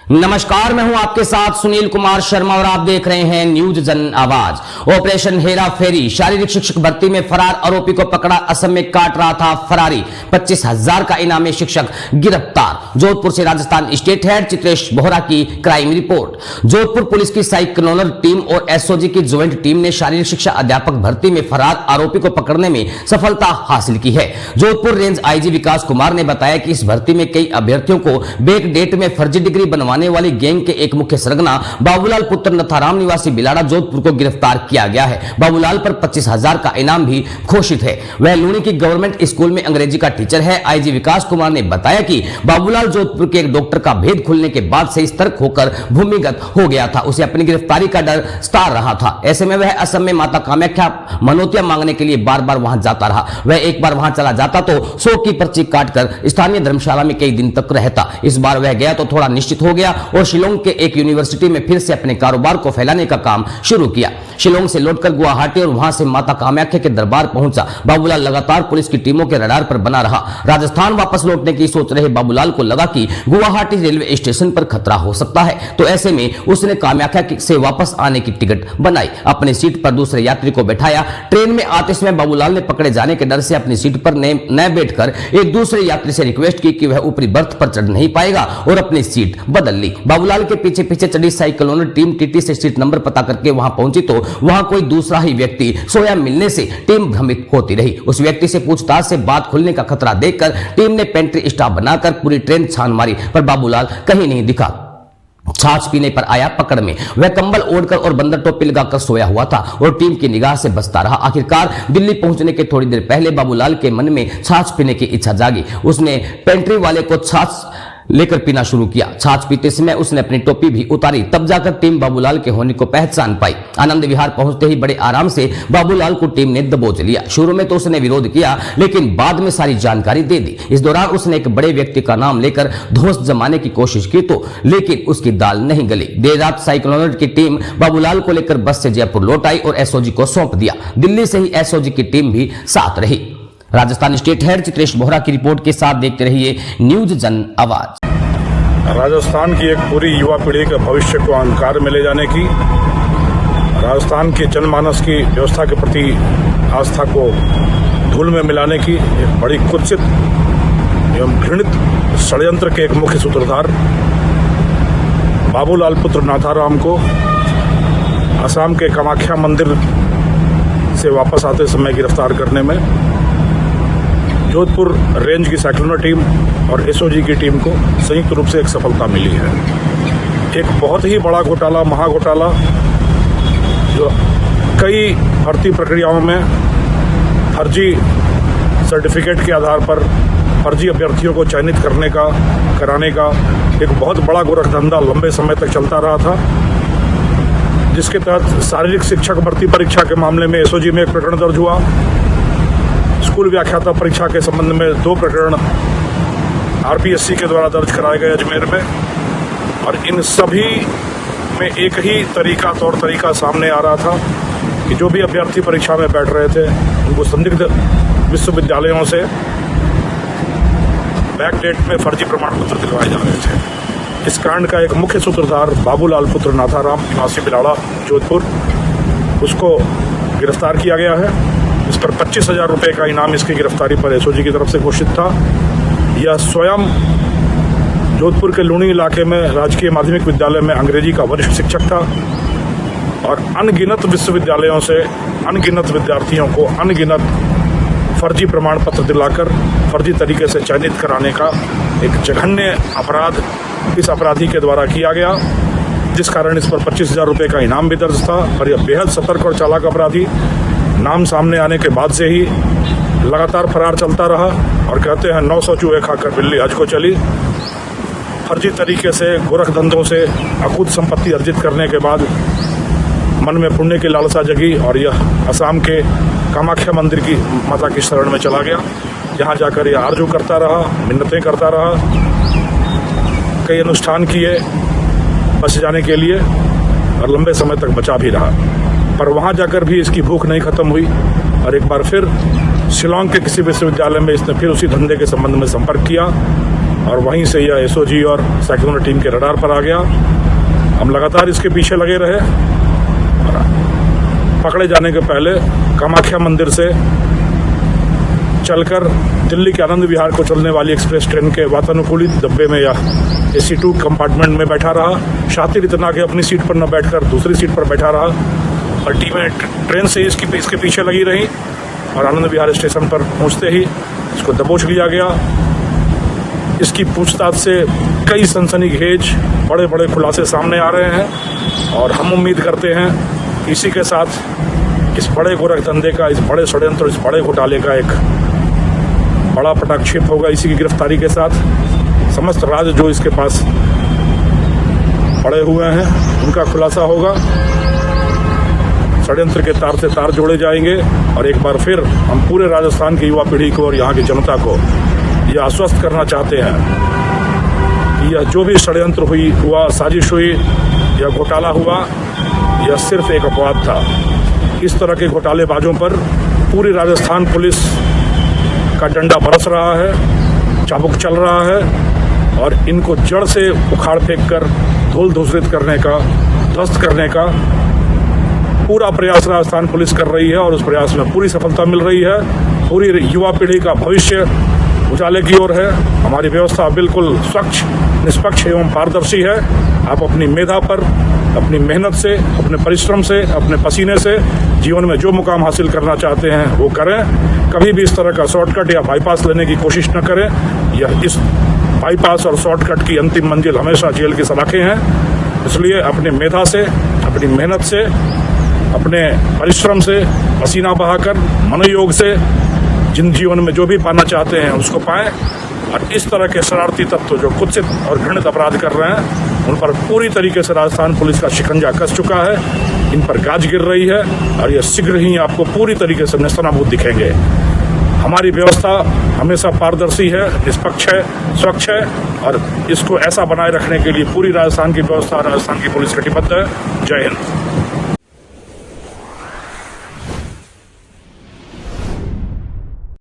नमस्कार, मैं हूं आपके साथ सुनील कुमार शर्मा और आप देख रहे हैं न्यूज जन आवाज। ऑपरेशन हेरा फेरी, शारीरिक शिक्षक भर्ती में फरार आरोपी को पकड़ा, असम में काट रहा था फरारी, 25,000 का इनामी शिक्षक गिरफ्तार। जोधपुर से राजस्थान स्टेट हेड चित्रेश बोहरा की क्राइम रिपोर्ट। जोधपुर पुलिस की साइक्लोनर टीम और एसओजी की ज्वाइंट टीम ने शारीरिक शिक्षा अध्यापक भर्ती में फरार आरोपी को पकड़ने में सफलता हासिल की है। जोधपुर रेंज आईजी विकास कुमार ने बताया कि इस भर्ती में कई अभ्यर्थियों को बैक डेट में फर्जी डिग्री बनवाने वाली गैंग के एक मुख्य सरगना बाबूलाल पुत्र नथाराम निवासी बिलाड़ा जोधपुर को गिरफ्तार किया गया है। बाबूलाल पर 25,000 का इनाम भी घोषित है। वह लूनी की गवर्नमेंट स्कूल में अंग्रेजी का टीचर है। आईजी विकास कुमार ने बताया कि बाबूलाल जोधपुर के एक डॉक्टर का भेद खुलने के बाद से सतर्क होकर भूमिगत हो गया था। उसे अपनी गिरफ्तारी का डर सता रहा था। ऐसे में वह असम में माता कामाख्या मनोतिया मांगने के लिए बार बार वहां जाता रहा। वह एक बार वहां चला जाता तो 100 की पर्ची काटकर स्थानीय धर्मशाला में कई दिन तक रहता। इस बार वह गया तो थोड़ा निश्चित हो गया और शिलोंग के एक यूनिवर्सिटी में फिर से अपने कारोबार को फैलाने का काम शुरू किया। शिलोंग से लौटकर गुवाहाटी और वहां से माता कामाख्या के दरबार पहुंचा। बाबूलाल लगातार पुलिस की टीमों के रडार पर बना रहा। राजस्थान वापस लौटने की सोच रहे बाबूलाल को लगा कि गुवाहाटी रेलवे स्टेशन पर खतरा हो सकता है, तो ऐसे में उसने कामाख्या से वापस आने की टिकट बनाई। अपनी सीट पर दूसरे यात्री को बैठाया। ट्रेन में आते समय बाबूलाल ने पकड़े जाने के डर से अपनी सीट पर न बैठकर एक दूसरे यात्री से रिक्वेस्ट की कि वह ऊपरी बर्थ पर चढ़ नहीं पाएगा और अपनी सीट बदल ली। बाबूलाल के पीछे पीछे चढ़ी साइक्लोनर टीम टीटी से सीट नंबर पता करके वहां पहुंची तो वहां कोई दूसरा ही व्यक्ति सोया मिलने से टीम भ्रमित होती रही। उस व्यक्ति से पूछताछ से बात खुलने का खतरा देखकर टीम ने पेंट्री स्टाफ बनाकर पूरी ट्रेन छान मारी, पर बाबूलाल कहीं नहीं दिखा। छाछ पीने पर आया पकड़ में। वह कंबल ओढ़कर और बंदर टोपी लगाकर सोया हुआ था और टीम की निगाह से बचता रहा। आखिरकार दिल्ली पहुंचने के थोड़ी देर पहले बाबूलाल के मन में छाछ पीने की इच्छा जागी। उसने पेंट्री वाले को छाछ लेकर पीना शुरू किया। छाछ पीते समय उसने अपनी टोपी भी उतारी, तब जाकर टीम बाबूलाल के होने को पहचान पाई। आनंद विहार पहुंचते ही बड़े आराम से बाबूलाल को टीम ने दबोच लिया। शुरू में तो उसने विरोध किया, लेकिन बाद में सारी जानकारी दे दी। इस दौरान उसने एक बड़े व्यक्ति का नाम लेकर धौंस जमाने की कोशिश की तो लेकिन उसकी दाल नहीं गली। देर रात साइक्लोनर की टीम बाबूलाल को लेकर बस से जयपुर लौट आई और एसओजी को सौंप दिया। दिल्ली से ही एसओजी की टीम भी साथ रही। राजस्थान स्टेट हेड चित्रेश बोहरा की रिपोर्ट के साथ देखते रहिए न्यूज जन आवाज। राजस्थान की एक पूरी युवा पीढ़ी के भविष्य को अंधकार में ले जाने की, राजस्थान के जनमानस की व्यवस्था के प्रति आस्था को धूल में मिलाने की एक बड़ी कुत्सित एवं घृणित षड्यंत्र के एक मुख्य सूत्रधार बाबूलाल पुत्र नाथाराम को असम के कामाख्या मंदिर से वापस आते समय गिरफ्तार करने में जोधपुर रेंज की साइक्लोनर टीम और एसओजी की टीम को संयुक्त रूप से एक सफलता मिली है। एक बहुत ही बड़ा घोटाला, महाघोटाला, जो कई भर्ती प्रक्रियाओं में फर्जी सर्टिफिकेट के आधार पर फर्जी अभ्यर्थियों को चयनित कराने का एक बहुत बड़ा गोरखधंधा लंबे समय तक चलता रहा था, जिसके तहत शारीरिक शिक्षक भर्ती परीक्षा के मामले में एसओजी में एक प्रकरण दर्ज हुआ। स्कूल व्याख्याता परीक्षा के संबंध में 2 प्रकरण आरपीएससी के द्वारा दर्ज कराए गए अजमेर में, और इन सभी में एक ही तौर तरीका सामने आ रहा था कि जो भी अभ्यर्थी परीक्षा में बैठ रहे थे उनको संदिग्ध विश्वविद्यालयों से बैक डेट में फर्जी प्रमाण पत्र दिलवाए जा रहे थे। इस कांड का एक मुख्य सूत्रधार बाबूलाल पुत्र नाथाराम निवासी बिलाड़ा जोधपुर, उसको गिरफ्तार किया गया है। इस पर 25,000 रुपये का इनाम इसकी गिरफ्तारी पर एसओजी की तरफ से घोषित था। यह स्वयं जोधपुर के लूनी इलाके में राजकीय माध्यमिक विद्यालय में अंग्रेजी का वरिष्ठ शिक्षक था और अनगिनत विश्वविद्यालयों से अनगिनत विद्यार्थियों को अनगिनत फर्जी प्रमाण पत्र दिलाकर फर्जी तरीके से चयनित कराने का एक जघन्य अपराध इस अपराधी के द्वारा किया गया, जिस कारण इस पर 25,000 रुपये का इनाम भी दर्ज था। और यह बेहद सतर्क और चालाक अपराधी नाम सामने आने के बाद से ही लगातार फरार चलता रहा और कहते हैं 900 चूहे खाकर बिल्ली हज को चली। फर्जी तरीके से गोरखधंधों से अकूत संपत्ति अर्जित करने के बाद मन में पुण्य की लालसा जगी और यह असम के कामाख्या मंदिर की माता की शरण में चला गया। यहाँ जाकर यह आरजू करता रहा, मिन्नतें करता रहा, कई अनुष्ठान किए बच जाने के लिए और लंबे समय तक बचा भी रहा, पर वहाँ जाकर भी इसकी भूख नहीं खत्म हुई और एक बार फिर शिलोंग के किसी विश्वविद्यालय में इसने फिर उसी धंधे के संबंध में संपर्क किया और वहीं से यह एसओजी और साइक्लोन टीम के रडार पर आ गया। हम लगातार इसके पीछे लगे रहे और पकड़े जाने के पहले कामाख्या मंदिर से चलकर दिल्ली के आनंद विहार को चलने वाली एक्सप्रेस ट्रेन के वातानुकूलित डब्बे में या AC2 कंपार्टमेंट में बैठा रहा। शातिर इतना कि अपनी सीट पर न बैठकर दूसरी सीट पर बैठा रहा और टीमें ट्रेन से इसके पीछे लगी रही और आनंद विहार स्टेशन पर पहुंचते ही इसको दबोच लिया गया। इसकी पूछताछ से कई सनसनीखेज बड़े बड़े खुलासे सामने आ रहे हैं और हम उम्मीद करते हैं कि इसी के साथ इस बड़े गोरख धंधे का, इस बड़े षड्यंत्र, इस बड़े घोटाले का एक बड़ा पटाक्षेप होगा। इसी की गिरफ्तारी के साथ समस्त राज जो इसके पास पड़े हुए हैं उनका खुलासा होगा। षड्यंत्र के तार से तार जोड़े जाएंगे और एक बार फिर हम पूरे राजस्थान की युवा पीढ़ी को और यहाँ की जनता को यह आश्वस्त करना चाहते हैं कि यह जो भी षड्यंत्र हुआ, साजिश हुई या घोटाला हुआ, यह सिर्फ एक अपवाद था। इस तरह के घोटालेबाजों पर पूरी राजस्थान पुलिस का डंडा बरस रहा है, चाबुक चल रहा है और इनको जड़ से उखाड़ फेंक कर धूल धूसरित करने का, ध्वस्त करने का पूरा प्रयास राजस्थान पुलिस कर रही है और उस प्रयास में पूरी सफलता मिल रही है। पूरी युवा पीढ़ी का भविष्य उजाले की ओर है। हमारी व्यवस्था बिल्कुल स्वच्छ, निष्पक्ष एवं पारदर्शी है। आप अपनी मेधा पर, अपनी मेहनत से, अपने परिश्रम से, अपने पसीने से जीवन में जो मुकाम हासिल करना चाहते हैं वो करें। कभी भी इस तरह का शॉर्टकट या बाईपास लेने की कोशिश न करें। यह इस बाईपास और शॉर्टकट की अंतिम मंजिल हमेशा जेल की सलाखें हैं। इसलिए अपनी मेधा से, अपनी मेहनत से, अपने परिश्रम से, पसीना बहाकर, मनोयोग से जिन जीवन में जो भी पाना चाहते हैं उसको पाएं और इस तरह के शरारती तत्व जो कुत्सित और घृणित अपराध कर रहे हैं उन पर पूरी तरीके से राजस्थान पुलिस का शिकंजा कस चुका है। इन पर गाज गिर रही है और ये शीघ्र ही आपको पूरी तरीके से नेस्तनाबूद दिखेंगे। हमारी व्यवस्था हमेशा पारदर्शी है, निष्पक्ष है, स्वच्छ है और इसको ऐसा बनाए रखने के लिए पूरी राजस्थान की व्यवस्था, राजस्थान की पुलिस कटिबद्ध है। जय हिंद।